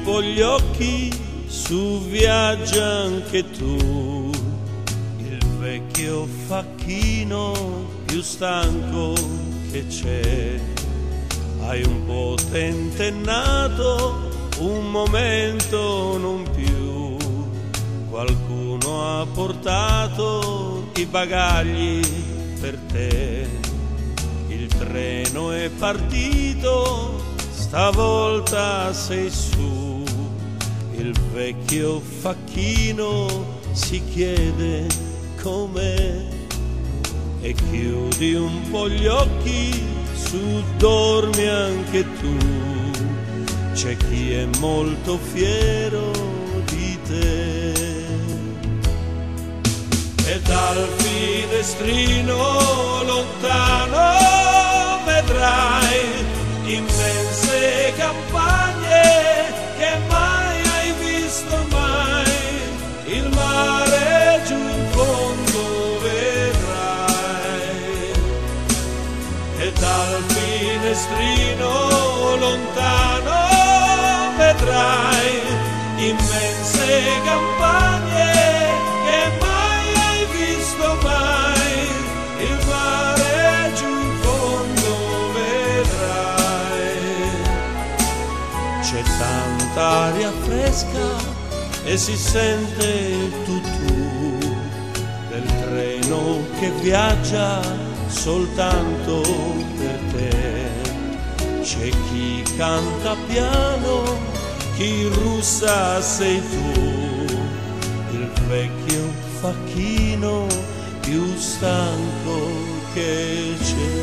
po' gli occhi, su viaggia anche tu. Il vecchio facchino più stanco che c'è, hai un po' tentennato, un momento non più. Qualcuno ha portato i bagagli per te, il treno è partito, stavolta sei su. Il vecchio facchino si chiede com'è e chiudi un po' gli occhi, su dormi anche tu. C'è chi è molto fiero di te. E dal finestrino lontano vedrai immense campagne che mai hai visto mai. Il mare giù in fondo vedrai. E dal finestrino lontano vedrai immense campagne che mai hai visto mai. Il mare giù in fondo vedrai. C'è tanta aria fresca e si sente il tutù del treno che viaggia soltanto per te. C'è chi canta piano, chi russa sei tu. Il vecchio facchino più stanco che c'è.